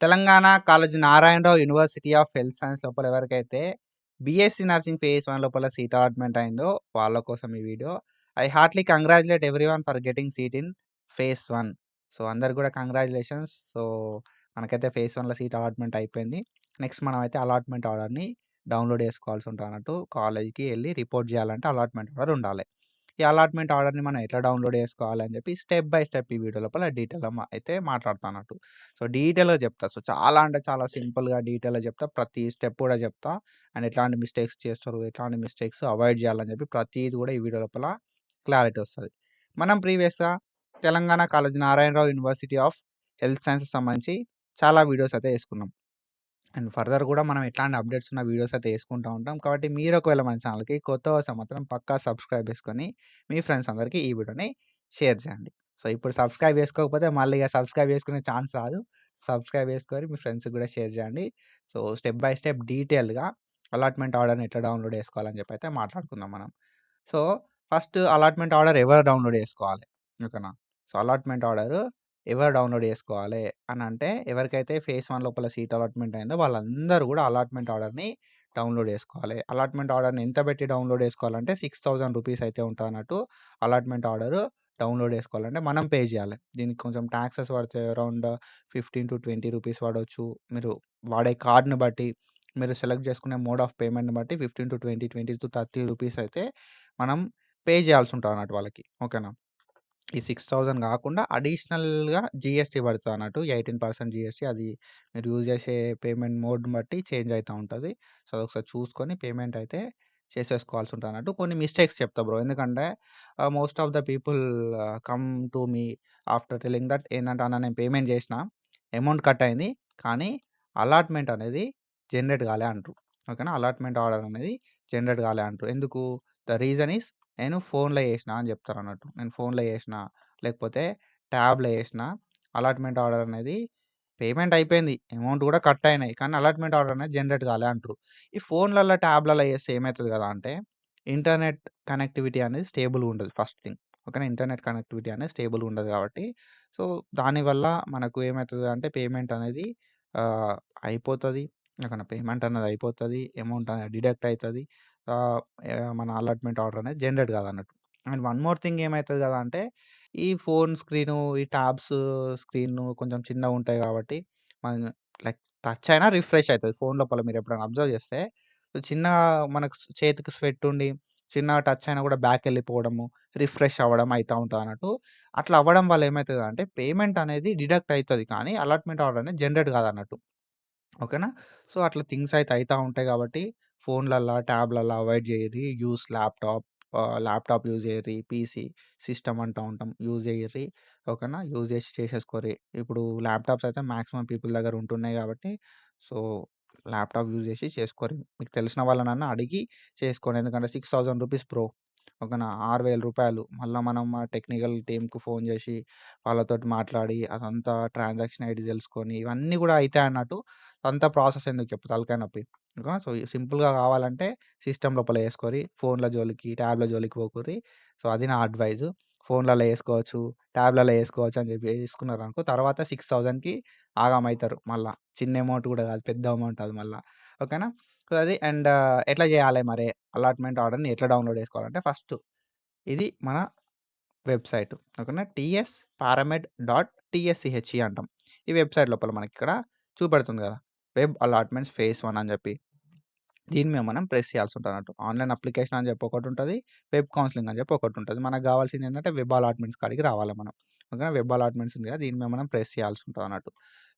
Telangana college Narayana Rao university of health science లోపల ఎవరికైతే BSc nursing phase 1 లోపల సీట్ అలాట్‌మెంట్ అయిందో వాళ్ళ కోసం ఈ వీడియో. I heartily congratulate everyone for getting seat in phase 1. So, అందరికి కూడా కంగ్రాచ్యులేషన్స్. సో, మనకైతే ఫేజ్ 1లో సీట్ అలాట్‌మెంట్ అయిపోయింది. నెక్స్ట్ మనమైతే అలాట్‌మెంట్ ఆర్డర్‌ని డౌన్‌లోడ్ చేసుకోవాల్సి ఉంటదన్నట్టు. కాలేజ్‌కి ఎళ్లి రిపోర్ట్ చేయాలంటే అలాట్‌మెంట్ ఆర్డర్ ఉండాలి. ఈ అలాట్‌మెంట్ ఆర్డర్‌ని మనం ఎట్లా డౌన్‌లోడ్ చేసుకోవాలని చెప్పి స్టెప్ బై స్టెప్ ఈ వీడియో లోపల డీటెయిల్‌గా అయితే మాట్లాడతానట్టు. సో, డీటెయిల్‌గా చెప్తా. సో, చాలా అంటే చాలా సింపుల్‌గా డీటెయిల్‌గా చెప్తా. ప్రతి స్టెప్ కూడా చెప్తా. అండ్ ఎట్లాంటి మిస్టేక్స్ చేస్తారు, ఎట్లాంటి మిస్టేక్స్ అవాయిడ్ చేయాలని చెప్పి ప్రతీది కూడా ఈ వీడియో లోపల క్లారిటీ వస్తది. మనం ప్రీవియస్‌గా Telangana college Narayana Rao university of health sciences సంబంధించి చాలా వీడియోస్ అయితే చేసుకున్నాం. అండ్ ఫర్దర్ కూడా మనం ఎట్లాంటి అప్డేట్స్ ఉన్న వీడియోస్ అయితే చేసుకుంటా ఉంటాం. కాబట్టి మీరు ఒకవేళ మన ఛానల్‌కి కొత్తగా వస్తే మాత్రం పక్కా సబ్స్క్రైబ్ చేసుకొని మీ ఫ్రెండ్స్ అందరికీ ఈ వీడియోని షేర్ చేయండి. సో, ఇప్పుడు సబ్స్క్రైబ్ చేసుకోకపోతే మళ్ళీ ఇగ సబ్స్క్రైబ్ చేసుకునే ఛాన్స్ రాదు. సబ్స్క్రైబ్ చేసుకొని మీ ఫ్రెండ్స్‌కి కూడా షేర్ చేయండి. సో, స్టెప్ బై స్టెప్ డీటెయిల్‌గా అలాట్‌మెంట్ ఆర్డర్‌ని ఎట్లా డౌన్‌లోడ్ చేసుకోవాలని చెప్పి అయితే మాట్లాడుకుందాం మనం. సో, ఫస్ట్ అలాట్‌మెంట్ ఆర్డర్ ఎవరు డౌన్‌లోడ్ చేసుకోవాలి? ఓకేనా? సో, అలాట్‌మెంట్ ఆర్డర్ ఎవరు డౌన్‌లోడ్ చేసుకోవాలి అనంటే, ఎవరికైతే ఫేజ్ 1 లోపల సీట్ అలాట్‌మెంట్ అయిందో వాళ్ళందరూ గూడా అలాట్‌మెంట్ ఆర్డర్‌ని డౌన్‌లోడ్ చేసుకోవాలి. అలాట్‌మెంట్ ఆర్డర్‌ని ఎంత పెట్టి డౌన్‌లోడ్ చేసుకోవాలంటే ₹6000 అయితే ఉంటదన్నట్టు. అలాట్‌మెంట్ ఆర్డర్ డౌన్‌లోడ్ చేసుకోవాలంటే మనం పే జేయాలి. దీనికి కొంచెం టాక్సెస్ పడతాయి. అరౌండ్ 15-20 పడొచ్చు. మీరు వాడే కార్డ్‌ని బట్టి, మీరు సెలెక్ట్ చేసుకునే మోడ్ ఆఫ్ పేమెంట్‌ని బట్టి 15-20, 20-30 అయితే మనం పే చేయాల్సి ఉంటదన్నట్టు వాళ్ళకి. ఓకేనా? ఈ 6000 గాకుండా అడిషనల్‌గా జీఎస్టీ పడతదన్నట్టు. 18% జీఎస్టీ అది మీరు యూజ్ చేసే పేమెంట్ మోడ్‌ని బట్టి చేంజ్ అయితా ఉంటది. సో, అదొకసారి చూసుకొని పేమెంట్ అయితే చేసేసుకోవాల్సి ఉంటదన్నట్టు. కొన్ని మిస్టేక్స్ చెప్తా బ్రో. ఎందుకంటే most of the people come to me after telling that ఏందంటే, "అన్న నేను పేమెంట్ చేసినా, అమౌంట్ కట్ అయింది. కానీ అలాట్‌మెంట్ అనేది జనరేట్ కాలే" అంటారు. ఓకేనా? అలాట్‌మెంట్ ఆర్డర్ అనేది జనరేట్ కాలే అంటారు. ఎందుకు? ద రీజన్ ఈస్ నేను ఫోన్‌లో చేసినా అని చెప్తారన్నట్టు. నేను ఫోన్‌లో చేసినా, లేకపోతే ట్యాబ్‌లో చేసినా, అలాట్‌మెంట్ ఆర్డర్ అనేది పేమెంట్ అయిపోయింది. అమౌంట్ కూడా కట్ అయినాయి. కానీ అలాట్‌మెంట్ ఆర్డర్ అనేది జనరేట్ కాలే అంటారు. ఈ ఫోన్‌లల్ల, ట్యాబ్‌లల్ల చేస్తే ఏమైతది కదా అంటే, ఇంటర్నెట్ కనెక్టివిటీ అనేది స్టేబుల్‌గా ఉండదు ఫస్ట్ థింగ్. ఓకేనా? ఇంటర్నెట్ కనెక్టివిటీ అనేది స్టేబుల్‌గా ఉండదు కాబట్టి, సో, దానివల్ల మనకు ఏమైతది అంటే పేమెంట్ అనేది ఆహ్, అయిపోతది. ఓకేనా? పేమెంట్ అనేది అయిపోతది. అమౌంట్ అనేది డిడక్ట్ అయితది. ఆహ్, మన అలాట్‌మెంట్ ఆర్డర్ అనేది జనరేట్ కాదన్నట్టు. అండ్ వన్ మోర్ థింగ్ ఏమైతది కదా అంటే, ఈ ఫోన్ స్క్రీను, ఈ ట్యాబ్స్ స్క్రీను కొంచెం చిన్నగుంటాయి కాబట్టి, మన లైక్ టచ్ అయినా రిఫ్రెష్ అయితది. ఫోన్ లోపల మీరెప్పుడైనా అబ్జర్వ్ చేస్తే, చిన్నగా మనకు చేతికి స్వెట్ ఉండి, చిన్నగా టచ్ అయినా కూడా బ్యాకెళ్ళిపోవడము, రిఫ్రెష్ అవ్వడం అయితా ఉంటదన్నట్టు. అట్లా అవ్వడం వల్ల ఏమైతదంటే, పేమెంట్ అనేది డిడక్ట్ అయితది. కానీ అలాట్‌మెంట్ ఆర్డర్ అనేది జనరేట్ కాదన్నట్టు. ఓకేనా? సో, అట్లా థింగ్స్ అయితే అయితా ఉంటాయి కాబట్టి, ఫోన్‌లల్ల, ట్యాబ్‌లల్ల అవాయిడ్ జేయుర్రి. Use laptop. ల్యాప్‌టాప్ యూజ్ జేయుర్రి. పీసీ, సిస్టమ్ అంటా ఉంటాం. యూజ్ జేయుర్రి. ఓకేనా? యూజ్ జేసి చేసేసుకోర్రి. ఇప్పుడు ల్యాప్‌టాప్స్ అయితే మాక్సిమం పీపుల్ దగ్గర ఉంటున్నాయి గాబట్టి, సో, ల్యాప్‌టాప్ యూజ్ జేసి చేసుకోర్రి. మీకు తెలిసిన వాళ్ళనన్నా అడిగి చేసుకోండి. ఎందుకంటే ₹6000 బ్రో. ఓకేనా? రూ. 6000 మళ్ళా మనం ఆ టెక్నికల్ టీమ్‌కి ఫోన్ జేసి, వాళ్ళతోటి మాట్లాడి, అదంతా ట్రాన్సాక్షన్ ఐడీ దెలుసుకొని, ఇవన్నీ గూడా అయితాయన్నట్టు. అంత ప్రాసెస్ ఎందుకు చెప్పు తలకాయ నొప్పి. ఇంకా సో, సింపుల్‌గా కావాలంటే సిస్టమ్ లోపల ఏసుకోరి. ఫోన్‌ల జోలికి, ట్యాబ్‌ల జోలికి పోకుర్రి. సో, అది నా అడ్వైసు. ఫోన్‌లలో ఏసుకోవచ్చు, ట్యాబ్‌లలో ఏసుకోవచ్చు అని చెప్పి ఏసుకున్నారనుకో తర్వాత 6000కి ఆగమైతారు మళ్ళా. చిన్న అమౌంట్ కూడా కాదు. పెద్ద అమౌంట్ అది మళ్ళా. ఓకేనా? సో, అది అండ్ ఎట్లా చేయాలి మరి? అలాట్‌మెంట్ ఆర్డర్‌ని ఎట్లా డౌన్‌లోడ్ చేసుకోవాలంటే ఫస్ట్ ఇది మన వెబ్‌సైట్. ఓకేనా? టీఎస్‌పారామెడ్.టీఎస్‌సీహెచ్‌ఈ అంటాం. ఈ వెబ్‌సైట్ లోపల మనకిక్కడ చూపెడుతుంది గదా! వెబ్ అలాట్‌మెంట్స్ ఫేజ్ 1 అని జెప్పి. దీని మీద మనం ప్రెస్ చేయాల్సి ఉంటదన్నట్టు. ఆన్‌లైన్ అప్లికేషన్ అని చెప్పి ఒకటుంటది. వెబ్ కౌన్సెలింగ్ అని చెప్పి ఒకటుంటది. మనకు గావాల్సిందేంటంటే వెబ్ అలాట్‌మెంట్స్ కాడికి రావాలి మనం. ఓకేనా? వెబ్ అలాట్‌మెంట్స్ ఉంది గదా! దీని మీద మనం ప్రెస్ చేయాల్సి ఉంటదన్నట్టు.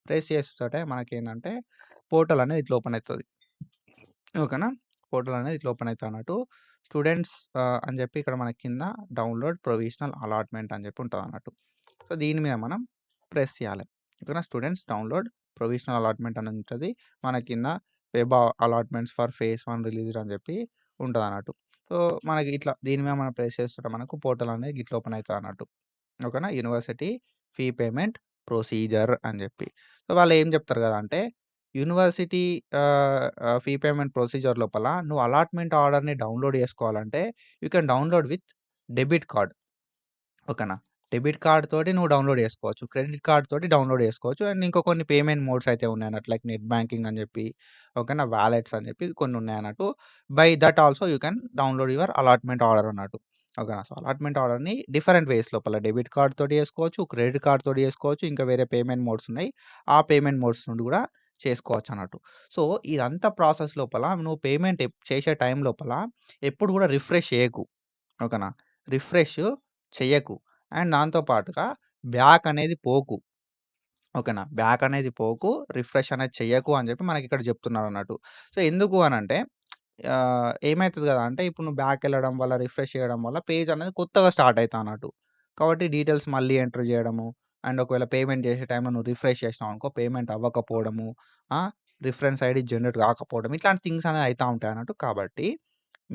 ప్రెస్ చేసేతోటే మనకేందంటే పోర్టల్ అనేది ఇట్లా ఓపెన్ అయితది. ఓకేనా? పోర్టల్ అనేది ఇట్లా ఓపెన్ అయితదన్నట్టు. స్టూడెంట్స్ అని జెప్పి ఇక్కడ మన కింద డౌన్‌లోడ్ ప్రొవిజనల్ అలాట్‌మెంట్ అని జెప్పి ఉంటదన్నట్టు. సో, దీని మీద మనం ప్రెస్ చేయాలి. ఓకేనా? స్టూడెంట్స్ డౌన్‌లోడ్ ప్రొవిజనల్ అలాట్‌మెంట్ అని ఉంటది. మన కింద web allotments for phase 1 released అని జెప్పి ఉంటదన్నట్టు. సో, మనకి ఇట్లా దీని మీద మనం ప్రెస్ చేస్తుంటే మనకు పోర్టల్ అనేది గిట్లా ఓపెన్ అయితదన్నట్టు. ఓకేనా? యూనివర్సిటీ ఫీ పేమెంట్ ప్రొసీజర్ అని జెప్పి. సో, వాళ్ళేం జెప్తారు గదా! అంటే యూనివర్సిటీ ఫీ పేమెంట్ ప్రొసీజర్ లోపల నువ్వు అలాట్‌మెంట్ ఆర్డర్‌ని డౌన్‌లోడ్ చేసుకోవాలంటే you can download with debit card. ఓకేనా? డెబిట్ కార్డ్ తోటి నువ్వు డౌన్‌లోడ్ చేసుకోవచ్చు. క్రెడిట్ కార్డ్ తోటి డౌన్‌లోడ్ చేసుకోవచ్చు. అండ్ ఇంకా కొన్ని పేమెంట్ మోడ్స్ అయితే ఉన్నాయన్నట్టు. లైక్ నెట్ బ్యాంకింగ్ అని చెప్పి, ఓకేనా, వాలెట్స్ అని చెప్పి కొన్ని ఉన్నాయన్నట్టు. By that also you can download your allotment order అన్నట్టు. ఓకేనా. సో, అలాట్‌మెంట్ ఆర్డర్‌ని డిఫరెంట్ వేస్ లోపల డెబిట్ కార్డ్ తోటి చేసుకోవచ్చు, క్రెడిట్ కార్డ్ తోటి చేసుకోవచ్చు. ఇంకా వేరే పేమెంట్ మోడ్స్ ఉన్నాయి. ఆ పేమెంట్ మోడ్స్ నుండి కూడా చేసుకోవచ్చన్నట్టు. సో, ఇదంతా ప్రాసెస్ లోపల నువ్వు పేమెంట్ చేసే టైం లోపల ఎప్పుడు కూడా రిఫ్రెష్ చేయకు. ఓకేనా. రిఫ్రెష్ చెయ్యకు. అండ్ దాంతో పాటుగా బ్యాక్ అనేది పోకు. ఓకేనా. బ్యాక్ అనేది పోకు. రిఫ్రెష్ అనేది చెయ్యకు అని చెప్పి మనకిక్కడ చెప్తున్నారన్నట్టు. సో, ఎందుకు అనంటే ఏమైతది గదా అంటే ఇప్పుడు నువ్వు బ్యాకెళ్ళడం వల్ల, రిఫ్రెష్ చేయడం వల్ల పేజ్ అనేది కొత్తగా స్టార్ట్ అయితాదన్నట్టు. కాబట్టి డీటెయిల్స్ మళ్ళీ ఎంటర్ జేయడము, అండ్ ఒకవేళ పేమెంట్ చేసే టైంలో నువ్వు రిఫ్రెష్ చేసినావనుకో పేమెంట్ అవ్వకపోవడము, ఆహ్, రిఫరెన్స్ ఐడీ జనరేట్ కాకపోవడం ఇట్లాంటి థింగ్స్ అనేవి అయితా ఉంటాయన్నట్టు. కాబట్టి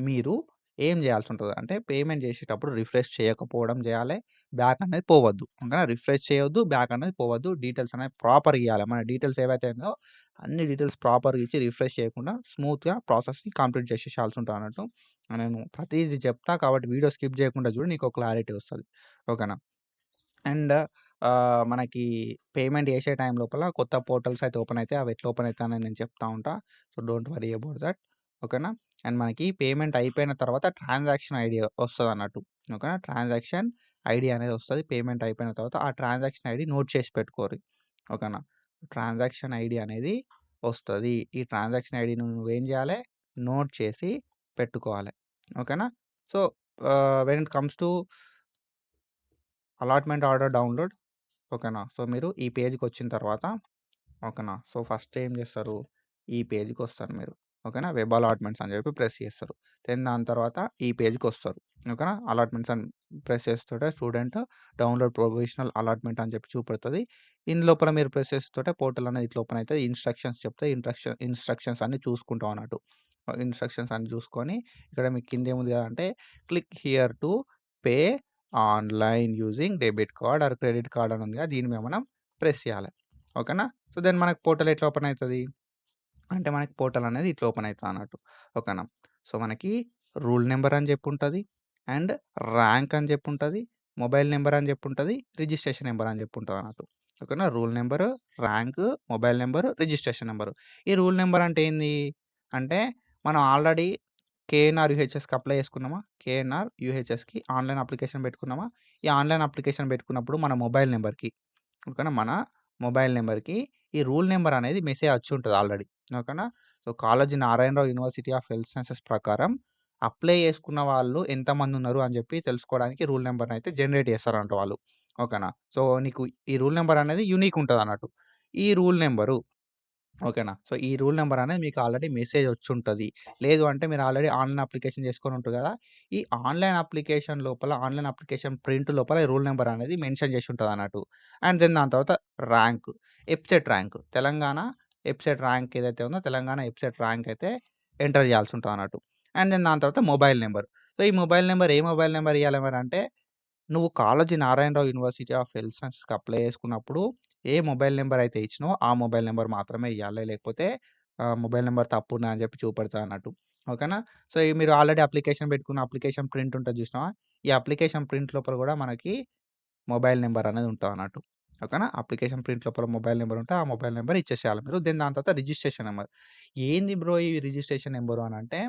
మీరు ఏం జేయాల్సుంటది అంటే పేమెంట్ జేసేటప్పుడు రిఫ్రెష్ చేయకపోవడం జేయాలె. బ్యాక్ అనేది పోవద్దు. ఓకేనా. రిఫ్రెష్ చేయొద్దు. బ్యాక్ అనేది పోవద్దు. డీటెయిల్స్ అనేవి ప్రాపర్‌గా ఇయ్యాలి. మన డీటెయిల్స్ ఏవైతే ఉన్నాయో అన్ని డీటెయిల్స్ ప్రాపర్‌గా ఇచ్చి రిఫ్రెష్ చేయకుండా స్మూత్‌గా ప్రాసెస్‌ని కంప్లీట్ చేసేసాల్సుంటదన్నట్టు. నేను ప్రతీది చెప్తా కాబట్టి వీడియో స్కిప్ చేయకుండా చూడు నీకో క్లారిటీ వస్తది. ఓకేనా. అండ్ మనకి పేమెంట్ చేసే టైం లోపల కొత్త పోర్టల్స్ అయితే ఓపెన్ అయితాయి. అవి ఎట్లా ఓపెన్ అయితాయని నేను చెప్తా ఉంటా. So, don't worry about that. ఓకేనా. అండ్ మనకి పేమెంట్ అయిపోయిన తర్వాత ట్రాన్సాక్షన్ ఐడీ వస్తదన్నట్టు. ఓకేనా. ట్రాన్సాక్షన్ ఐడీ అనేది వస్తది. పేమెంట్ అయిపోయిన తర్వాత ఆ ట్రాన్సాక్షన్ ఐడీ నోట్ చేసి పెట్టుకోరి. ఓకేనా. ట్రాన్సాక్షన్ ఐడీ అనేది వస్తది. ఈ ట్రాన్సాక్షన్ ఐడీని నువ్వేం చేయాలె? నోట్ చేసి పెట్టుకోవాలె. ఓకేనా. So, when it comes to allotment order download, ఓకేనా. సో, మీరు ఈ పేజ్‌కొచ్చిన తర్వాత, ఓకేనా. సో, ఫస్ట్ ఏం చేస్తారు? ఈ పేజ్‌కొస్తారు మీరు. ఓకేనా. వెబ్ అలాట్‌మెంట్స్ అని చెప్పి ప్రెస్ చేస్తారు. దెన్ దాని తర్వాత ఈ పేజ్‌కొస్తారు. ఓకేనా. అలాట్‌మెంట్స్ అని ప్రెస్ చేస్తుంటే స్టూడెంట్ డౌన్‌లోడ్ ప్రొవిజనల్ అలాట్‌మెంట్ అని చెప్పి చూపెడుతది. లోపల మీరు ప్రెస్ చేస్తుంటే పోర్టల్ అనేది ఇట్లా ఓపెన్ అయితది. ఇన్‌స్ట్రక్షన్స్ చెప్తాయి. ఇన్‌స్ట్రక్షన్స్ అన్నీ చూసుకుంటాం అన్నట్టు. ఇన్‌స్ట్రక్షన్స్ అన్నీ చూసుకొని ఇక్కడ మీకు కిందేముంది కదంటే click here to pay online using debit card or credit card అని ఉంది కదా! దీని మీద మనం ప్రెస్ చేయాలి. ఓకేనా. సో, దెన్ మనకు పోర్టల్ ఎట్లా ఓపెన్ అయితది? అంటే మనకి పోర్టల్ అనేది ఇట్లా ఓపెన్ అయితదన్నట్టు. ఓకేనా. సో, మనకి రూల్ నంబర్ అని జెప్పుంటది. అండ్ ర్యాంక్ అని జెప్పుంటది. మొబైల్ నంబర్ అని జెప్పుంటది. రిజిస్ట్రేషన్ నంబర్ అని జెప్పుంటదన్నట్టు. ఓకేనా. Roll number, rank, mobile number, registration number. ఈ రూల్ నంబర్ అంటే ఏంది? అంటే మనం ఆల్రెడీ కేఎన్ఆర్, యూహెచ్ఎస్‌కి అప్లై చేసుకున్నామా? కేఎన్ఆర్, యూహెచ్ఎస్‌కి ఆన్‌లైన్ అప్లికేషన్ పెట్టుకున్నామా? ఈ ఆన్‌లైన్ అప్లికేషన్ పెట్టుకున్నప్పుడు మన మొబైల్ నంబర్‌కి, ఓకేనా, మన మొబైల్ నంబర్‌కి ఈ రూల్ నంబర్ అనేది మెసేజ్ వచ్చుంటది ఆల్రెడీ. ఓకేనా. So, Kaloji Narayana Rao university of health sciences ప్రకారం అప్లై చేసుకున్న వాళ్ళు ఎంతమందున్నారు అని చెప్పి తెలుసుకోవడానికి రూల్ నంబర్‌నయితే జనరేట్ చేస్తారంట వాళ్ళు. ఓకేనా. సో, నీకు ఈ రూల్ నంబర్ అనేది యూనిక్ ఉంటదన్నట్టు. ఈ రూల్ నంబరు, ఓకేనా. సో, ఈ రూల్ నంబర్ అనేది మీకు ఆల్రెడీ మెసేజ్ వచ్చుంటది. లేదు అంటే మీరు ఆల్రెడీ ఆన్‌లైన్ అప్లికేషన్ చేసుకొని ఉంటారు గదా! ఈ ఆన్‌లైన్ అప్లికేషన్ లోపల ఆన్‌లైన్ అప్లికేషన్ ప్రింట్ లోపల ఈ రూల్ నంబర్ అనేది మెన్షన్ చేసి ఉంటదన్నట్టు. అండ్ దెన్ దాని తర్వాత ర్యాంక్, ఎబ్సెట్ ర్యాంక్. తెలంగాణ ఎబ్సెట్ ర్యాంక్ ఏదైతే ఉందో తెలంగాణ ఎబ్సెట్ ర్యాంక్ అయితే ఎంటర్ చేయాల్సి ఉంటదన్నట్టు. అండ్ దెన్ దాని తర్వాత మొబైల్ నంబర్. సో, ఈ మొబైల్ నంబర్ ఏ మొబైల్ నంబర్ ఇయ్యాలి మరంటే నువ్వు Kaloji Narayana Rao university of health సైన్సెస్‌కి అప్లై చేసుకున్నప్పుడు ఏ మొబైల్ నంబర్ అయితే ఇచ్చినావో ఆ మొబైల్ నంబర్ మాత్రమే ఇయ్యాలి. లేకపోతే మొబైల్ నంబర్ తప్పున్నదని చెప్పి చూపెడతదన్నట్టు. ఓకేనా. సో, ఈ మీరు ఆల్రెడీ అప్లికేషన్ పెట్టుకున్న అప్లికేషన్ ప్రింట్ ఉంటది చూసినావా? ఈ అప్లికేషన్ ప్రింట్ లోపల కూడా మనకి మొబైల్ నంబర్ అనేది ఉంటదన్నట్టు. ఓకేనా. అప్లికేషన్ ప్రింట్ లోపల మొబైల్ నంబర్ ఉంటే ఆ మొబైల్ నంబర్ ఇచ్చేసేయాలి మీరు. దెన్ దాని తర్వాత రిజిస్ట్రేషన్ నంబర్. ఏంది బ్రో ఈ రిజిస్ట్రేషన్ నంబరు అనంటే,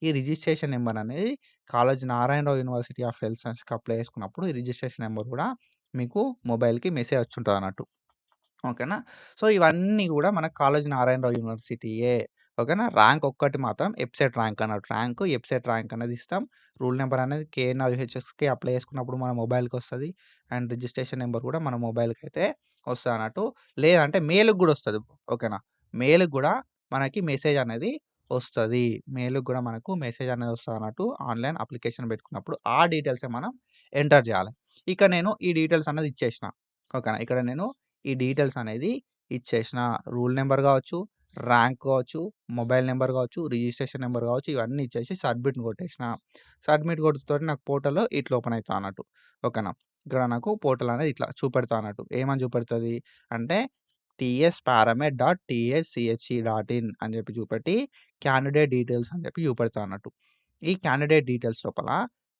ఈ రిజిస్ట్రేషన్ నంబర్ అనేది Kaloji Narayana Rao university of health సైన్స్‌కి అప్లై చేసుకున్నప్పుడు ఈ రిజిస్ట్రేషన్ నంబర్ కూడా మీకు మొబైల్‌కి మెసేజ్ వచ్చుంటదన్నట్టు. ఓకేనా. సో, ఇవన్నీ గూడా మన కాళోజీ నారాయణరావు యూనివర్సిటీయే. ఓకేనా. ర్యాంక్ ఒక్కటి మాత్రం ఎబ్సెట్ ర్యాంక్ అన్నట్టు. ర్యాంకు, ఎబ్సెట్ ర్యాంక్ అనేది ఇస్తాం. రూల్ నంబర్ అనేది కేఎన్ఆర్, యూహెచ్ఎస్‌కి అప్లై చేసుకున్నప్పుడు మన మొబైల్‌కొస్తది. అండ్ రిజిస్ట్రేషన్ నంబర్ గూడా మన మొబైల్‌కైతే వస్తదన్నట్టు. లేదంటే మెయిల్‌కి గూడా వస్తది. ఓకేనా. మెయిల్‌కి గూడా మనకి మెసేజ్ అనేది వస్తది. మెయిల్‌కి గూడా మనకు మెసేజ్ అనేది వస్తదన్నట్టు. ఆన్‌లైన్ అప్లికేషన్ పెట్టుకున్నప్పుడు ఆ డీటెయిల్సే మనం ఎంటర్ జేయాలి. ఇక నేను ఈ డీటెయిల్స్ అనేది ఇచ్చేసిన. ఓకేనా. ఇక్కడ నేను ఈ డీటెయిల్స్ అనేది ఇచ్చేసిన. రూల్ నంబర్ గావచ్చు, ర్యాంక్ గావచ్చు, మొబైల్ నంబర్ గావచ్చు, రిజిస్ట్రేషన్ నంబర్ గావచ్చు, ఇవన్నీ ఇచ్చేసి సబ్మిట్ కొట్టేసిన. సబ్మిట్ కొట్టుతోటి నాకు పోర్టల్ ఇట్లా ఓపెన్ అయితదన్నట్టు. ఓకేనా. ఇక్కడ నాకు పోర్టల్ అనేది ఇట్లా చూపెడతదన్నట్టు. ఏమని చూపెడతది అంటే tsparamed.tsche.in అని చెప్పి చూపెట్టి క్యాండిడేట్ డీటెయిల్స్ అని చెప్పి చూపెడతదన్నట్టు. ఈ క్యాండిడేట్ డీటెయిల్స్ లోపల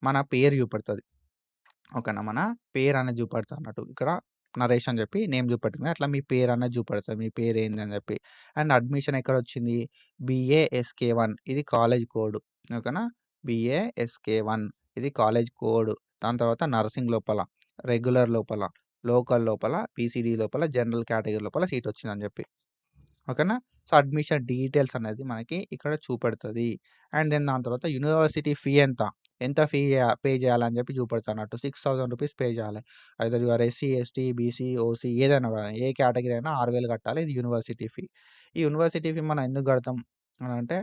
మన పేరు చూపెడతది. ఓకేనా. మన పేరనేది చూపెడతదన్నట్టు. ఇక్కడ నరేష్ అని చెప్పి నేమ్ చూపెట్టింది. అట్లా మీ పేరనేది చూపెడతది. మీ పేరేంది అని చెప్పి. And admission ఎక్కడొచ్చింది? బీఏఎస్కే1 ఇది కాలేజ్ కోడ్. ఓకేనా. బీఏఎస్కే1 ఇది కాలేజ్ కోడ్. దాని తర్వాత నర్సింగ్ లోపల, రెగ్యులర్ లోపల, లోకల్ లోపల, పీసీడీ లోపల, జనరల్ కేటగిరీ లోపల సీటొచ్చిందని చెప్పి. ఓకేనా. సో, అడ్మిషన్ డీటెయిల్స్ అనేది మనకి ఇక్కడ చూపెడతది. అండ్ దెన్ దాని తర్వాత యూనివర్సిటీ ఫీ ఎంత? ఎంత ఫీ పే చేయాలని చెప్పి చూపెడతదన్నట్టు. రూ. 6,000 పే చేయాలి. Either you are SC, ST, BC, OC ఏదైనా గాని ఏ కేటగిరీ అయినా 6,000 కట్టాలి. ఇది యూనివర్సిటీ ఫీ. ఈ యూనివర్సిటీ ఫీ మనం ఎందుకు కడతాం అనంటే,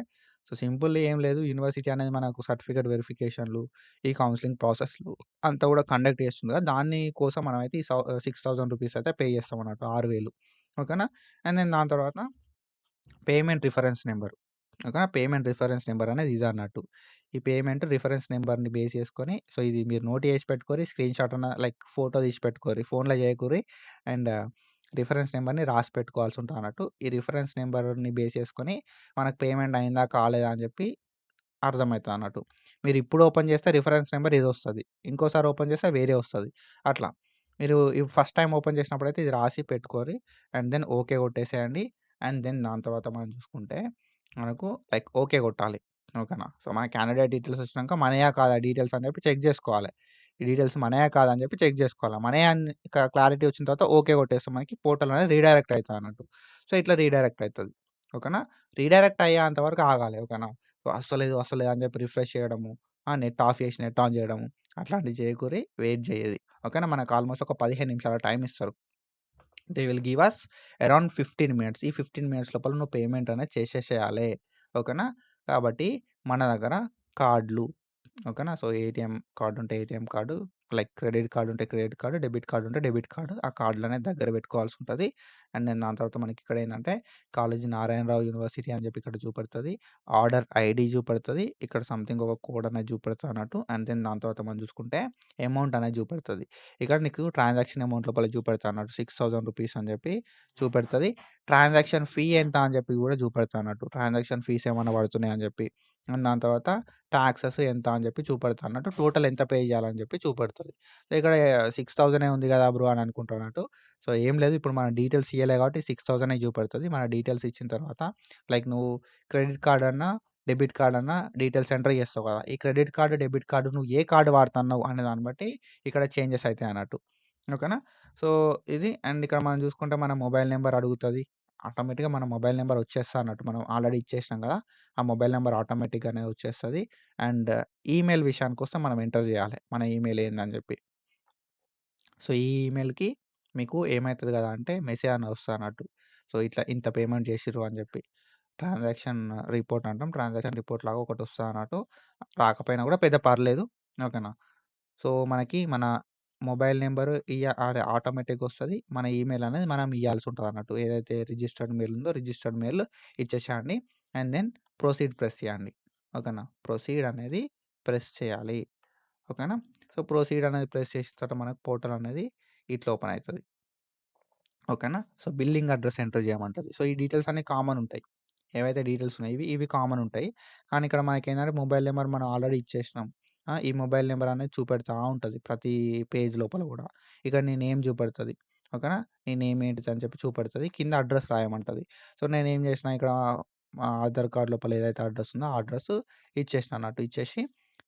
సో, సింపుల్లీ ఏం లేదు. యూనివర్సిటీ అనేది మనకు సర్టిఫికేట్ వెరిఫికేషన్‌లు, ఈ కౌన్సెలింగ్ ప్రాసెస్‌లు అంతా కూడా కండక్ట్ చేస్తుంది కదా! దాని కోసం మనమైతే ఈ రూ. 6,000 అయితే పే చేస్తామన్నట్టు. 6,000 ఓకేనా. అండ్ దెన్ దాని తర్వాత పేమెంట్ రిఫరెన్స్ నంబర్. ఓకేనా. పేమెంట్ రిఫరెన్స్ నంబర్ అనేది ఇదన్నట్టు. ఈ పేమెంట్ రిఫరెన్స్ నంబర్‌ని బేస్ చేసుకొని సో, ఇది మీరు నోట్ చేసి పెట్టుకోరి. స్క్రీన్‌షాట్ అన్న లైక్ ఫోటో తీసి పెట్టుకోరి. ఫోన్‌లో చేయకుర్రి. అండ్ రిఫరెన్స్ నంబర్‌ని రాసి పెట్టుకోవాల్సి ఉంటదన్నట్టు. ఈ రిఫరెన్స్ నంబర్‌ని బేస్ చేసుకొని మనకు పేమెంట్ అయిందా? కాలేదా? అని చెప్పి అర్థమైతదన్నట్టు. మీరిప్పుడు ఓపెన్ చేస్తే రిఫరెన్స్ నంబర్ ఇదొస్తది. ఇంకోసారి ఓపెన్ చేస్తే వేరే వస్తది. అట్లా. మీరు ఫస్ట్ టైమ్ ఓపెన్ చేసినప్పుడైతే ఇది రాసి పెట్టుకోరి. అండ్ దెన్ ఓకే కొట్టేసేయండి. అండ్ దెన్ దాని తర్వాత మనం చూసుకుంటే మనకు లైక్ ఓకే కొట్టాలి. ఓకేనా. సో, మన క్యాండిడేట్ డీటెయిల్స్ వచ్చినాక మనయా కాదా డీటెయిల్స్ అని చెప్పి చెక్ చేసుకోవాలి. ఈ డీటెయిల్స్ మనయా కాదా అని చెప్పి చెక్ చేసుకోవాలి. మనయే అని క్లారిటీ వచ్చిన తర్వాత ఓకే కొట్టేస్తే మనకి పోర్టల్ అనేది రీడైరెక్ట్ అయితదన్నట్టు. సో, ఇట్లా రీడైరెక్ట్ అయితది. ఓకేనా. రీడైరెక్ట్ అయ్యేంత వరకు ఆగాలి. ఓకేనా. వస్తలేదు, వస్తలేదు అని చెప్పి రిఫ్రెష్ చేయడము, నెట్ ఆఫ్ చేసి నెట్ ఆన్ చేయడము అట్లాంటివి చేయకుర్రి. వెయిట్ చేయాలి. ఓకేనా. మనకు ఆల్మోస్ట్ ఒక 15 నిమిషాల టైమ్ ఇస్తారు. They will give us around 15 minutes. ఈ 15 మినిట్స్ లోపల నువ్వు పేమెంట్ అనేది చేసేసేయాలి. ఓకేనా. కాబట్టి మన దగ్గర కార్డ్‌లు ఓకేనా. సో, ఏటీఎం కార్డ్ ఉంటే ATM card, like credit card ఉంటే క్రెడిట్ కార్డ్, డెబిట్ కార్డ్ ఉంటే డెబిట్ కార్డ్. ఆ కార్డ్‌లనేది దగ్గర పెట్టుకోవాల్సి ఉంటది. అండ్ దెన్ దాని తర్వాత మనకి ఇక్కడ ఏందంటే కాలేజీ నారాయణరావు యూనివర్సిటీ అని చెప్పి ఇక్కడ చూపెడతది. Order ID చూపెడతది. ఇక్కడ సంథింగ్ ఒక కోడ్ అనేది చూపెడతది అన్నట్టు. అండ్ దెన్ దాని తర్వాత మనం చూసుకుంటే అమౌంట్ అనేది చూపెడతది. ఇక్కడ నీకు ట్రాన్సాక్షన్ అమౌంట్ లోపల చూపెడతా అన్నట్టు. రూ. 6,000 అని చెప్పి చూపెడతది. ట్రాన్సాక్షన్ ఫీ ఎంత అని చెప్పి కూడా చూపెడతా అన్నట్టు. ట్రాన్సాక్షన్ ఫీస్ ఏమన్నా పడుతున్నాయా అని చెప్పి. అండ్ దాని తర్వాత టాక్సెస్ ఎంత అని చెప్పి చూపెడతా అన్నట్టు. టోటల్ ఎంత పే చేయాలని చెప్పి చూపెడతది. సో, ఇక్కడ 6,000 ఉంది కదా బ్రో అని అనుకుంటున్నట్టు. సో, ఏం లేదు. ఇప్పుడు మన డీటెయిల్స్ ఇయ్యలే కాబట్టి 6,000 చూపెడతది. మన డీటెయిల్స్ ఇచ్చిన తర్వాత లైక్ నువ్వు క్రెడిట్ కార్డ్ అన్నా, డెబిట్ కార్డ్ అన్నా డీటెయిల్స్ ఎంటర్ చేస్తావు కదా! ఈ క్రెడిట్ కార్డ్, డెబిట్ కార్డ్ నువ్వు ఏ కార్డ్ వాడుతున్నావు అనే దాన్ని బట్టి ఇక్కడ చేంజెస్ అయితాయి అన్నట్టు. ఓకేనా. సో, ఇది అండ్ ఇక్కడ మనం చూసుకుంటే మన మొబైల్ నంబర్ అడుగుతది. ఆటోమేటిక్‌గా మన మొబైల్ నంబర్ వచ్చేస్తది అన్నట్టు. మనం ఆల్రెడీ ఇచ్చేసినాం కదా! ఆ మొబైల్ నంబర్ ఆటోమేటిక్‌గానే వచ్చేస్తది. అండ్ ఈమెయిల్ విషయానికొస్తే మనం ఎంటర్ చేయాలి. మన ఈమెయిల్ ఏందని చెప్పి. సో, ఈ ఈమెయిల్‌కి మీకు ఏమైతది కదా! అంటే మెసేజ్ అనేది వస్తదన్నట్టు. సో, ఇట్లా ఇంత పేమెంట్ చేసిర్రు అని చెప్పి. ట్రాన్సాక్షన్ రిపోర్ట్ అంటాం. ట్రాన్సాక్షన్ రిపోర్ట్ లాగా ఒకటి వస్తదన్నట్టు. రాకపోయినా కూడా పెద్ద పర్లేదు. ఓకేనా. సో, మనకి మన మొబైల్ నంబర్ అదే ఆటోమేటిక్‌గా వస్తది. మన ఈమెయిల్ అనేది మనం ఇయ్యాల్సి ఉంటదన్నట్టు. ఏదైతే రిజిస్టర్డ్ మెయిల్ ఉందో రిజిస్టర్డ్ మెయిల్ ఇచ్చేసేయండి. అండ్ దెన్ ప్రొసీడ్ ప్రెస్ చేయండి. ఓకేనా. ప్రొసీడ్ అనేది ప్రెస్ చేయాలి. ఓకేనా. సో, ప్రొసీడ్ అనేది ప్రెస్ చేసిన తర్వాత మనకు పోర్టల్ అనేది ఇట్లా ఓపెన్ అయితది. ఓకేనా. సో, బిల్లింగ్ అడ్రెస్ ఎంటర్ చేయమంటది. సో, ఈ డీటెయిల్స్ అన్నీ కామన్ ఉంటాయి. ఏవైతే డీటెయిల్స్ ఉన్నాయో ఇవి కామన్ ఉంటాయి. కానీ ఇక్కడ మనకేందంటే మొబైల్ నంబర్ మనం ఆల్రెడీ ఇచ్చేసినాం. ఈ మొబైల్ నంబర్ అనేది చూపెడతా ఉంటది. ప్రతి పేజ్ లోపల గూడా. ఇక్కడ నీ నేమ్ చూపెడతది. ఓకేనా. నీ నేమ్ ఏంటిది అని చెప్పి చూపెడతది. కింద అడ్రెస్ రాయమంటది. సో, నేనేం చేసినా ఇక్కడ ఆధార్ కార్డ్ లోపల ఏదైతే అడ్రెస్ ఉందో ఆ అడ్రెస్ ఇచ్చేసినా అన్నట్టు. ఇచ్చేసి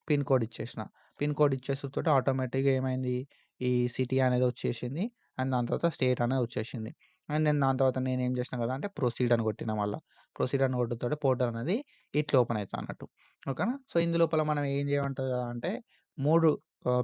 పిన్ కోడ్ ఇచ్చేసిన. పిన్ కోడ్ ఇచ్చేసుడుతోటి ఆటోమేటిక్‌గా ఏమైంది ఈ సిటీ అనేది వచ్చేసింది. అండ్ దాని తర్వాత స్టేట్ అనేది వచ్చేసింది. అండ్ నేను దాని తర్వాత నేనేం చేసినా కదా! అంటే ప్రొసీడ్ అని కొట్టిన మళ్ళా. ప్రొసీడ్ అని కొట్టుతోటి పోర్టల్ అనేది ఇట్లా ఓపెన్ అయితదన్నట్టు. ఓకేనా. సో, ఇందులోపల మనం ఏం చేయమంటది కదా! అంటే 3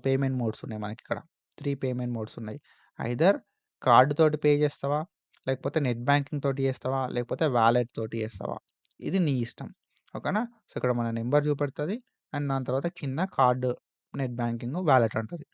పేమెంట్ మోడ్స్ ఉన్నాయి మనకిక్కడ. 3 పేమెంట్ మోడ్స్ ఉన్నాయి. ఐదర్ కార్డ్ తోటి పే చేస్తావా? లేకపోతే నెట్ బ్యాంకింగ్ తోటి చేస్తావా? లేకపోతే వాలెట్ తోటి చేస్తావా? ఇది నీ ఇష్టం. ఓకేనా. సో, ఇక్కడ మన నంబర్ చూపెడతది. అండ్ దాని తర్వాత కింద కార్డ్, నెట్ బ్యాంకింగ్, వాలెట్ అంటది.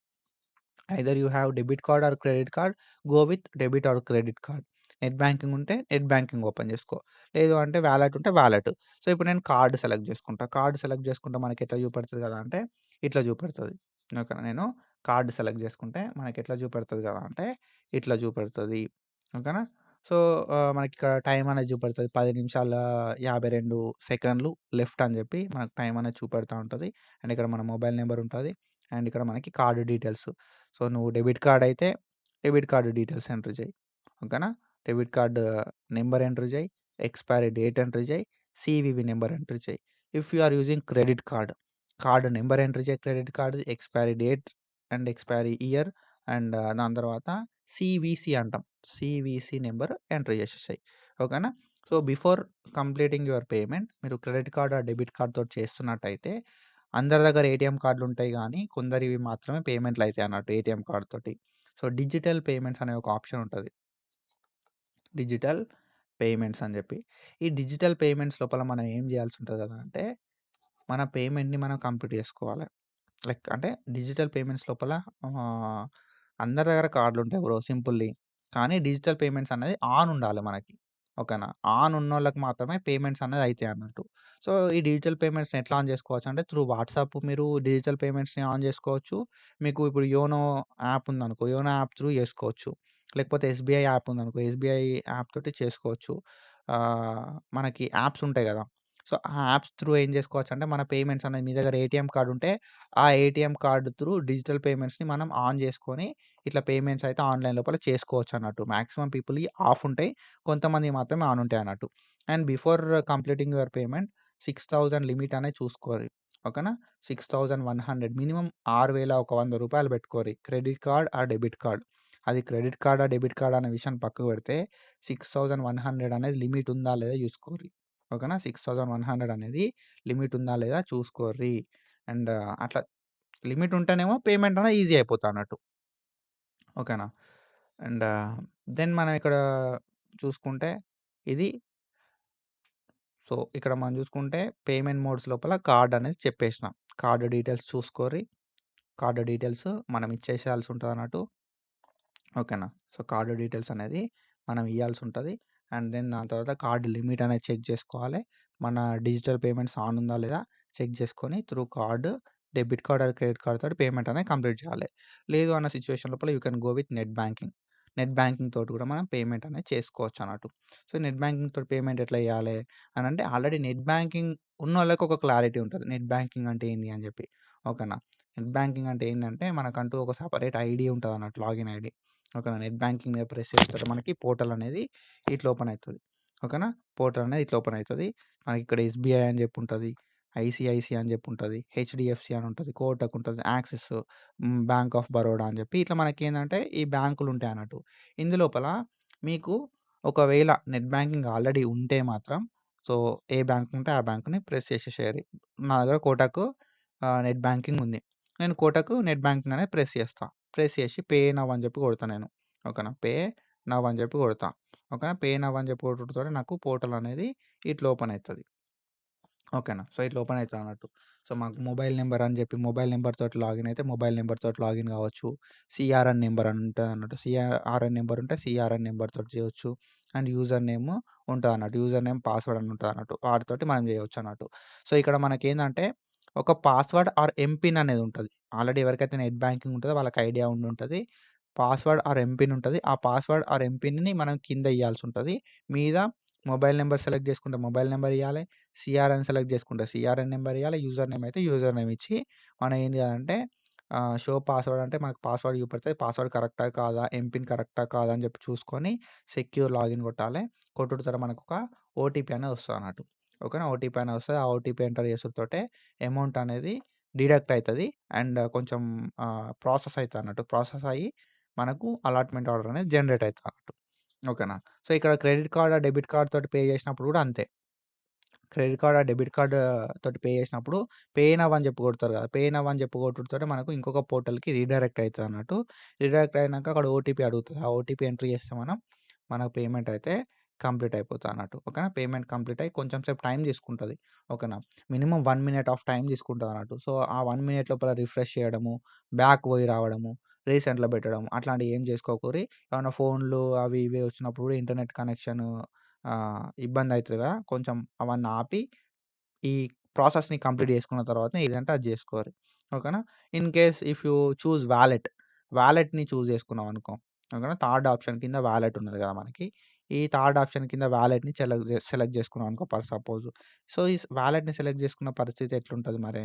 Either you have debit card or credit card, go with debit or credit card. Net banking ఉంటే నెట్ బ్యాంకింగ్ ఓపెన్ చేసుకో. లేదు అంటే వాలెట్ ఉంటే వాలెట్. సో, ఇప్పుడు నేను కార్డ్ సెలెక్ట్ చేసుకుంటా. కార్డ్ సెలెక్ట్ చేసుకుంటే మనకి ఎట్లా చూపెడతది కదా! అంటే ఇట్లా చూపెడతది. ఓకేనా. నేను కార్డ్ సెలెక్ట్ చేసుకుంటే మనకి ఎట్లా చూపెడతది కదా! అంటే ఇట్లా చూపెడతది. ఓకేనా. సో, మనకిక్కడ టైం అనేది చూపెడతది. 10 నిమిషాల 52 సెకండ్లు లెఫ్ట్ అని చెప్పి మనకు టైం అనేది చూపెడతా ఉంటది. అండ్ ఇక్కడ మన మొబైల్ నంబర్ ఉంటది. అండ్ ఇక్కడ మనకి కార్డ్ డీటెయిల్స్. సో, నువ్వు డెబిట్ కార్డ్ అయితే డెబిట్ కార్డ్ డీటెయిల్స్ ఎంటర్ చేయి. ఓకేనా? డెబిట్ కార్డ్ నంబర్ ఎంటర్ చేయి. ఎక్స్‌పైరీ డేట్ ఎంటర్ చేయి. సీవీవీ నంబర్ ఎంటర్ చేయి. If you are using credit card, card number enter చేయి క్రెడిట్ కార్డ్‌ది, expiry date and expiry year and దాని తర్వాత సీవీసీ అంటాం. సీవీసీ నంబర్ ఎంటర్ చేసేసేయి. ఓకేనా? So, before completing your payment మీరు క్రెడిట్ కార్డ్ ఆర్ డెబిట్ కార్డ్‌తోటి చేస్తున్నట్టయితే అందరి దగ్గర ఏటీఎం కార్డులుంటాయి గానీ, కొందరివి మాత్రమే పేమెంట్‌లయితాయి అన్నట్టు ఏటీఎం కార్డ్ తోటి. సో, డిజిటల్ పేమెంట్స్ అనే ఒక ఆప్షన్ ఉంటది. డిజిటల్ పేమెంట్స్ అని జెప్పి. ఈ డిజిటల్ పేమెంట్స్ లోపల మనం ఏం జేయాల్సుంటది కదా అంటే, మన పేమెంట్‌ని మనం కంప్లీట్ జేసుకోవాలి. లైక్ అంటే డిజిటల్ పేమెంట్స్ లోపల ఆహ్, అందరి దగ్గర కార్డులుంటాయి బ్రో సింపుల్లీ. కానీ డిజిటల్ పేమెంట్స్ అనేది ఆన్ ఉండాలి మనకి. ఓకేనా? ఆన్ ఉన్నోళ్ళకి మాత్రమే పేమెంట్స్ అనేది అయితాయి అన్నట్టు. సో, ఈ డిజిటల్ పేమెంట్స్‌ని ఎట్లా ఆన్ జేసుకోవచ్చు అంటే త్రూ వాట్సాప్ మీరు డిజిటల్ పేమెంట్స్‌ని ఆన్ జేసుకోవచ్చు. మీకు ఇప్పుడు యోనో యాప్ ఉందనుకో, యోనో యాప్ త్రూ జేసుకోవచ్చు. లేకపోతే ఎస్‌బీఐ యాప్ ఉందనుకో, ఎస్‌బీఐ యాప్ తోటి చేసుకోవచ్చు. మనకి యాప్స్ ఉంటాయి గదా! సో, ఆ యాప్స్ త్రూ ఏం జేసుకోవచ్చంటే మన పేమెంట్స్ అనేది మీ దగ్గర ఏటీఎం కార్డ్ ఉంటే ఆ ఏటీఎం కార్డ్ త్రూ డిజిటల్ పేమెంట్స్‌ని మనం ఆన్ జేసుకొని, ఇట్లా పేమెంట్స్ అయితే ఆన్‌లైన్ లోపల చేసుకోవచ్చన్నట్టు. మాక్సిమం పీపుల్‌యి ఆఫ్ ఉంటాయి. కొంతమందియి మాత్రమే ఆన్ ఉంటాయన్నట్టు. And before completing your payment 6,000 limit అనేది చూసుకోరి. ఓకేనా? 6,100 మినిమమ్ రూ. 6,100 పెట్టుకోరి. Credit card or debit card. అది క్రెడిట్ కార్డా, డెబిట్ కార్డా అనే విషయాన్ని పక్కకు పెడితే 6,100 అనేది లిమిట్ ఉందా లేదా చూసుకోర్రి. ఓకేనా? 6,100 అనేది లిమిట్ ఉందా లేదా చూసుకోర్రి. అండ్ అట్లా లిమిట్ ఉంటేనేమో పేమెంట్ అనేది ఈజీ అయిపోతదన్నట్టు. ఓకేనా? అండ్ దెన్ మనం ఇక్కడ చూసుకుంటే ఇది సో, ఇక్కడ మనం చూసుకుంటే పేమెంట్ మోడ్స్ లోపల కార్డ్ అనేది చెప్పేసినా. కార్డ్ డీటెయిల్స్ చూసుకోర్రి. కార్డ్ డీటెయిల్స్ మనం ఇచ్చేసేయాల్సి ఉంటదన్నట్టు. ఓకేనా? సో, కార్డ్ డీటెయిల్స్ అనేది మనం ఇయ్యాల్సుంటది. అండ్ దెన్ దాని తర్వాత కార్డ్ లిమిట్ అనేది చెక్ చేసుకోవాలి. మన డిజిటల్ పేమెంట్స్ ఆన్ ఉందా లేదా చెక్ చేసుకొని through card, debit card or credit card తోటి పేమెంట్ అనేది కంప్లీట్ చేయాలి. లేదు అన్న సిట్యుయేషన్ లోపల you can go with net banking. Net banking తోటి కూడా మనం పేమెంట్ అనేది చేసుకోవచ్చన్నట్టు. సో, నెట్ బ్యాంకింగ్ తోటి పేమెంట్ ఎట్లా చేయాలి అనంటే ఆల్రెడీ నెట్ బ్యాంకింగ్ ఉన్నోళ్ళకి ఒక క్లారిటీ ఉంటది. నెట్ బ్యాంకింగ్ అంటే ఏంది అని చెప్పి. ఓకేనా? నెట్ బ్యాంకింగ్ అంటే ఏందంటే మనకంటూ ఒక సెపరేట్ ఐడీ ఉంటదన్నట్టు లాగిన్ ఐడీ. ఓకేనా? నెట్ బ్యాంకింగ్ మీద ప్రెస్ చేస్తే మనకి పోర్టల్ అనేది ఇట్లా ఓపెన్ అయితది. ఓకేనా? పోర్టల్ అనేది ఇట్లా ఓపెన్ అయితది. మనకిక్కడ ఎస్‌బీఐ అని చెప్పి ఉంటది. ఐసీఐసీఐ అని చెప్పి ఉంటది. హెచ్‌డీఎఫ్‌సీ అని ఉంటది. కోటక్ ఉంటది. యాక్సిస్, బ్యాంక్ ఆఫ్ బరోడా అని చెప్పి ఇట్లా మనకేందంటే ఈ బ్యాంకులు ఉంటాయన్నట్టు. ఇందులోపల మీకు ఒకవేళ నెట్ బ్యాంకింగ్ ఆల్రెడీ ఉంటే మాత్రం సో, ఏ బ్యాంక్ ఉంటే ఆ బ్యాంక్‌ని ప్రెస్ చేసేసేయాలి. నా దగ్గర కోటక్ నెట్ బ్యాంకింగ్ ఉంది. నేను కోటక్ నెట్ బ్యాంకింగ్ అనేది ప్రెస్ చేస్తా. ప్రెస్ చేసి పే నౌ అని చెప్పి కొడతా నేను. ఓకేనా? పే నౌ అని చెప్పి కొడతా. ఓకేనా? పే నౌ అని చెప్పి కొట్టుడుతోటి నాకు పోర్టల్ అనేది ఇట్లా ఓపెన్ అయితది. ఓకేనా? సో, ఇట్లా ఓపెన్ అయితదన్నట్టు. సో, మాకు మొబైల్ నంబర్ అని చెప్పి మొబైల్ నంబర్ తోటి లాగిన్ అయితే మొబైల్ నంబర్ తోటి లాగిన్ కావచ్చు. సీఆర్ఎన్ నంబర్ అని ఉంటదన్నట్టు. సీఆర్ఎన్ నంబర్ ఉంటే సీఆర్ఎన్ నంబర్ తోటి చేయొచ్చు. అండ్ యూజర్ నేమ్ ఉంటదన్నట్టు. యూజర్ నేమ్, పాస్వర్డ్ అని ఉంటదన్నట్టు. వాటితోటి మనం చేయొచ్చన్నట్టు. సో, ఇక్కడ మనకేందంటే ఒక పాస్వర్డ్ ఆర్ ఎంపిన్ అనేది ఉంటది. ఆల్రెడీ ఎవరికైతే నెట్ బ్యాంకింగ్ ఉంటదో వాళ్ళకి ఐడియా ఉండుంటది. పాస్వర్డ్ ఆర్ ఎంపిన్ ఉంటది. ఆ పాస్వర్డ్ ఆర్ ఎంపిన్‌ని మనం కింద ఇయ్యాల్సుంటది. మీద మొబైల్ నంబర్ సెలెక్ట్ చేసుకుంటే మొబైల్ నంబర్ ఇయ్యాలే. సీఆర్ఎన్ సెలెక్ట్ చేసుకుంటే సీఆర్ఎన్ నంబర్ ఇయ్యాలి. యూజర్ నేమ్ అయితే యూజర్ నేమ్ ఇచ్చి మనం ఏం చేయాలంటే షో పాస్వర్డ్ అంటే మనకు పాస్వర్డ్ చూపెడతది. పాస్వర్డ్ కరెక్టా కాదా? ఎంపిన్ కరెక్టా కాదా? అని చెప్పి చూసుకొని సెక్యూర్ లాగిన్ కొట్టాలే. కొట్టుడు తర్వాత మనకొక ఓటీపీ అనేది వస్తదన్నట్టు. ఓకేనా? ఓటీపీ అనేది వస్తది. ఆ ఓటీపీ ఎంటర్ చేసుడుతోటే అమౌంట్ అనేది డిడక్ట్ అయితది. అండ్ కొంచెం ప్రాసెస్ అయితదన్నట్టు. ప్రాసెస్ అయ్యి మనకు అలాట్‌మెంట్ ఆర్డర్ అనేది జనరేట్ అయితదన్నట్టు. ఓకేనా? సో, ఇక్కడ క్రెడిట్ కార్డ్, డెబిట్ కార్డ్ తోటి పే చేసినప్పుడు కూడా అంతే. క్రెడిట్ కార్డ్, డెబిట్ కార్డ్ తోటి పే చేసినప్పుడు పే నౌ అని చెప్పి కొడతారు కదా! పే నౌ అని చెప్పి కొట్టుడుతోటి మనకు ఇంకొక పోర్టల్‌కి రీడైరెక్ట్ అయితదన్నట్టు. రీడైరెక్ట్ అయినాక అక్కడ ఓటీపీ అడుగుతది. ఆ ఓటీపీ ఎంటర్ చేస్తే మన పేమెంట్ అయితే కంప్లీట్ అయిపోతదన్నట్టు. ఓకేనా? పేమెంట్ కంప్లీట్ అయ్యి కొంచెం సేపు టైం తీసుకుంటది. ఓకేనా? మినిమమ్ 1 మినిట్ ఆఫ్ టైం తీసుకుంటదన్నట్టు. సో, ఆ 1 మినిట్ లోపల రిఫ్రెష్ చేయడము, బ్యాక్ పోయి రావడము, రీసెంట్‌లో పెట్టడం అట్లాంటివి ఏం చేసుకోకుర్రి. ఏమన్నా ఫోన్‌లు అవి ఇవి వచ్చినప్పుడు కూడా ఇంటర్నెట్ కనెక్షన్ ఇబ్బందయితది గదా! కొంచెం అవన్నీ ఆపి, ఈ ప్రాసెస్‌ని కంప్లీట్ చేసుకున్న తర్వాతనే ఏదంటే అది జేసుకోవాలి. ఓకేనా? In case if you choose వాలెట్‌ని చూజ్ చేసుకున్నామనుకో, ఓకేనా? థర్డ్ ఆప్షన్ కింద వాలెట్ ఉన్నది గదా! మనకి. ఈ థర్డ్ ఆప్షన్ కింద వాలెట్‌ని సెలెక్ట్ చేసుకున్నామనుకో ఫర్ సపోజ్. సో, ఈ వాలెట్‌ని సెలెక్ట్ చేసుకున్న పరిస్థితి ఎట్లుంటది మరే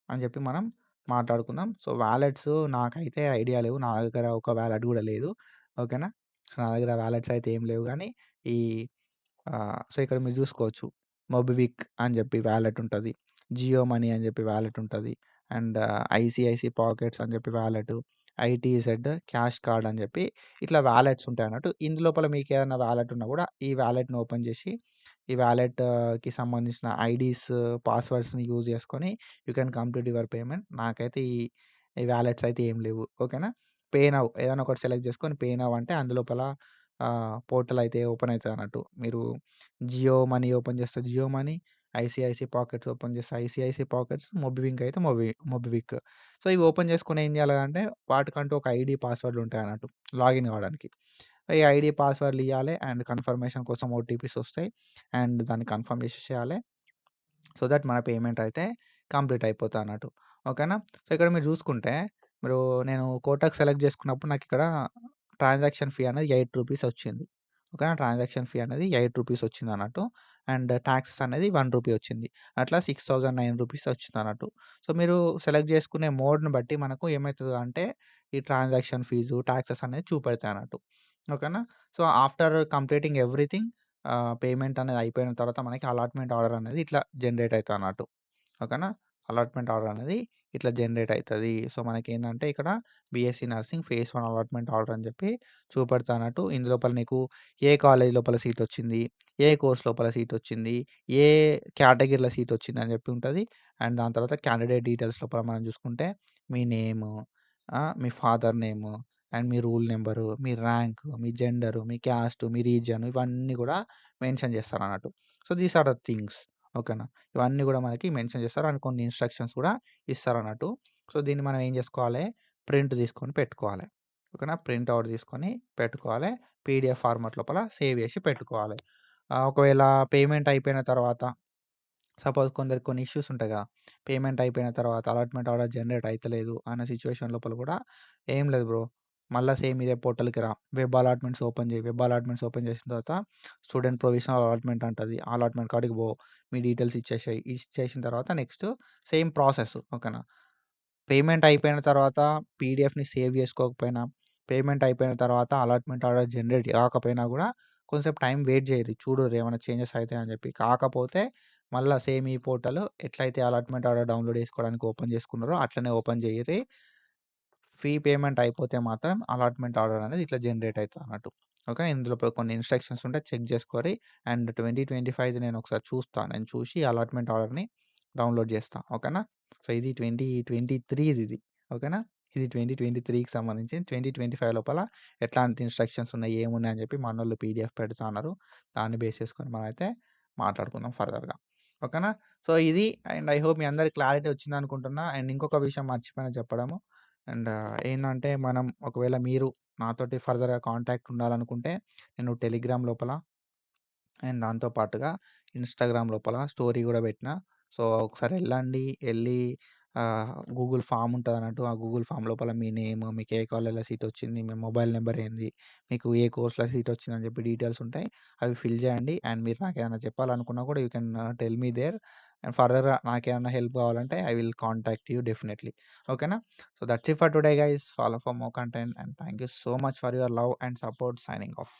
అని జెప్పి మనం మాట్లాడుకుందాం. సో, వాలెట్స్ నాకైతే ఐడియా లేవు. నా దగ్గర ఒక వాలెట్ గూడా లేదు. ఓకేనా. సో, నా దగ్గర వాలెట్స్ అయితే ఏం లేవు గానీ, ఈ సో, ఇక్కడ మీరు జూసుకోవచ్చు. మొబివిక్ అని జెప్పి వాలెట్ ఉంటది. జియో మనీ అని జెప్పి వాలెట్ ఉంటది. అండ్ ఐసీఐసీ పాకెట్స్ అని జెప్పి వాలెట్, ఐటీజెడ్ క్యాష్ కార్డ్ అని జెప్పి ఇట్లా వాలెట్స్ ఉంటాయన్నట్టు. ఇందులోపల మీకేదన్నా వాలెట్ ఉన్నా గూడా ఈ వాలెట్‌ని ఓపెన్ జేసి, ఈ వాలెట్‌కి సంబంధించిన ఐడీస్, పాస్వర్డ్స్‌ని యూజ్ జేసుకొని you can complete your payment. నాకైతే ఈ వాలెట్స్ అయితే ఏం లేవు. ఓకేనా. పే నౌ ఏదైనా ఒకటి సెలెక్ట్ జేసుకొని పే నౌ అంటే అందులోపల పోర్టల్ అయితే ఓపెన్ అయితదన్నట్టు. మీరు జియో మనీ ఓపెన్ చేస్తే Jio money, ICICI pockets open చేస్తే ఐసీఐసీ పాకెట్స్, మొబివింక్ అయితే మొబివిక్. సో, ఇవి ఓపెన్ చేసుకొని ఏం చేయాలంటే వాటికంటూ ఒక ఐడీ, పాస్వర్డ్‌లు ఉంటాయన్నట్టు లాగిన్ కావడానికి. ఈ ఐడీ, పాస్వర్డ్‌లు ఇయ్యాలే అండ్ కన్ఫర్మేషన్ కోసం ఓటీపీస్ వస్తాయి. అండ్ దాన్ని కన్ఫర్మ్ చేసేసేయాలే. సో దట్ మన పేమెంట్ అయితే కంప్లీట్ అయిపోతదన్నట్టు. ఓకేనా. సో, ఇక్కడ మీరు చూసుకుంటే మీరు నేను కోటక్ సెలెక్ట్ చేసుకున్నప్పుడు నాకిక్కడ ట్రాన్సాక్షన్ ఫీ అనేది రూ. 8 వచ్చింది. ఓకేనా. ట్రాన్సాక్షన్ ఫీ అనేది రూ. 8 వచ్చిందన్నట్టు. అండ్ టాక్సెస్ అనేది రూ. 1 వచ్చింది. అట్లా రూ. 6009 వచ్చిందన్నట్టు. సో, మీరు సెలెక్ట్ చేసుకునే మోడ్‌ని బట్టి మనకు ఏమైతదంటే ఈ ట్రాన్సాక్షన్ ఫీజు, టాక్సెస్ అనేది చూపెడతాయన్నట్టు. ఓకేనా. So, after completing everything payment అనేది అయిపోయిన తర్వాత మనకి అలాట్‌మెంట్ ఆర్డర్ అనేది ఇట్లా జనరేట్ అయితదన్నట్టు. ఓకేనా. అలాట్‌మెంట్ ఆర్డర్ అనేది ఇట్లా జనరేట్ అయితది. సో, మనకేందంటే ఇక్కడ BSc nursing phase 1 allotment order అని చెప్పి చూపెడతానట్టు. ఇందులోపల నీకు ఏ కాలేజ్ లోపల సీటొచ్చింది, ఏ కోర్స్ లోపల సీటొచ్చింది, ఏ కేటగిరీలో సీటొచ్చింది అని చెప్పి ఉంటది. అండ్ దాని తర్వాత క్యాండిడేట్ డీటెయిల్స్ లోపల మనం చూసుకుంటే మీ నేము, మీ ఫాదర్ నేము అండ్ మీ రూల్ నంబరు, మీ ర్యాంక్, మీ జెండరు, మీ క్యాస్ట్, మీ రీజియన్ ఇవన్నీ గూడా మెన్షన్ చేస్తారన్నట్టు. So, these are the things. ఓకేనా. ఇవన్నీ గూడా మనకి మెన్షన్ చేస్తారు. అండ్ కొన్ని ఇన్‌స్ట్రక్షన్స్ కూడా ఇస్తారన్నట్టు. సో, దీన్ని మనం ఏం జేసుకోవాలి, ప్రింట్ తీసుకొని పెట్టుకోవాలి. ఓకేనా. ప్రింట్ ఔట్ తీసుకొని పెట్టుకోవాలి. పీడీఎఫ్ ఫార్మాట్ లోపల సేవ్ చేసి పెట్టుకోవాలి. ఒకవేళ పేమెంట్ అయిపోయిన తర్వాత సపోజ్ కొందరికి కొన్ని ఇష్యూస్ ఉంటాయి గదా. పేమెంట్ అయిపోయిన తర్వాత అలాట్‌మెంట్ ఆర్డర్ జనరేట్ అయితలేదు అన్న సిట్యుయేషన్ లోపల గూడా ఏం లేదు బ్రో. మళ్ళా సేమ్ ఇదే పోర్టల్‌కి రా. వెబ్ అలాట్‌మెంట్స్ ఓపెన్ జెయి. వెబ్ అలాట్‌మెంట్స్ ఓపెన్ చేసిన తర్వాత స్టూడెంట్ ప్రొవిజనల్ అలాట్‌మెంట్ అంటది. ఆ అలాట్‌మెంట్ కాడికి పో. మీ డీటెయిల్స్ ఇచ్చేసేయి. ఇచ్చేసిన తర్వాత నెక్స్ట్ సేమ్ ప్రాసెస్ ఓకేనా. పేమెంట్ అయిపోయిన తర్వాత పీడీఎఫ్‌ని సేవ్ జేసుకోకపోయినా, పేమెంట్ అయిపోయిన తర్వాత అలాట్‌మెంట్ ఆర్డర్ జనరేట్ కాకపోయినా గూడా కొంసేపు టైం వెయిట్ జేయుర్రి. చూడుర్రి ఏమైనా చేంజెస్ అయితాయని జెప్పి. కాకపోతే మళ్ళా సేమ్ ఈ పోర్టల్ ఎట్లయితే అలాట్‌మెంట్ ఆర్డర్ డౌన్‌లోడ్ చేసుకోవడానికి ఓపెన్ చేసుకున్నారో అట్లనే ఓపెన్ జేయుర్రి. ఫీ పేమెంట్ అయిపోతే మాత్రం అలాట్‌మెంట్ ఆర్డర్ అనేది ఇట్లా జనరేట్ అయితదన్నట్టు. ఓకే. ఇందులో కొన్ని ఇన్‌స్ట్రక్షన్స్ ఉంటాయి. చెక్ జేసుకోరి. అండ్ 2025 నేను ఒకసారి చూస్తా. నేను చూసి అలాట్‌మెంట్ ఆర్డర్‌ని డౌన్‌లోడ్ జేస్తా. ఓకేనా. సో, ఇది 2023 ఇది. ఓకేనా. ఇది 2023కి సంబంధించి 2025 లోపల ఎట్లాంటి ఇన్‌స్ట్రక్షన్స్ ఉన్నాయి, ఏమున్నాయి అని జెప్పి మనోళ్ళు పీడీఎఫ్ పెడతా అన్నారు. దాన్ని బేస్ చేసుకొని మనమైతే మాట్లాడుకుందాం ఫర్దర్‌గా. ఓకేనా. సో, ఇది అండ్ ఐ హోప్ మీ అందరికి క్లారిటీ వచ్చిందనుకుంటున్నా. అండ్ ఇంకొక విషయం మర్చిపోయిన చెప్పడము. అండ్ ఏందంటే మనం ఒకవేళ మీరు నాతోటి ఫర్దర్‌గా కాంటాక్ట్ ఉండాలనుకుంటే నేను టెలిగ్రామ్ లోపల అండ్ దాంతో పాటుగా ఇన్‌స్టాగ్రామ్ లోపల స్టోరీ గూడా పెట్టినా. సో, ఒకసారి ఎళ్ళండి. ఎళ్లి గూగుల్ ఫార్మ్ ఉంటదన్నట్టు. ఆ గూగుల్ ఫార్మ్ లోపల మీ నేమ్, మీకు ఏ కాలేజ్‌లో సీట్ వచ్చింది, మీ మొబైల్ నంబర్ ఏంది, మీకు ఏ కోర్స్‌లో సీట్ వచ్చిందని చెప్పి డీటెయిల్స్ ఉంటాయి. అవి ఫిల్ చేయండి. అండ్ మీరు నాకేమైనా చెప్పాలనుకున్నా కూడా you can tell me there. And ఫర్దర్‌గా నాకేమన్నా హెల్ప్ కావాలంటే I will contact you definitely. ఓకేనా. So, that's it for today guys. Follow for more content and thank you so much for your love and support. Signing of.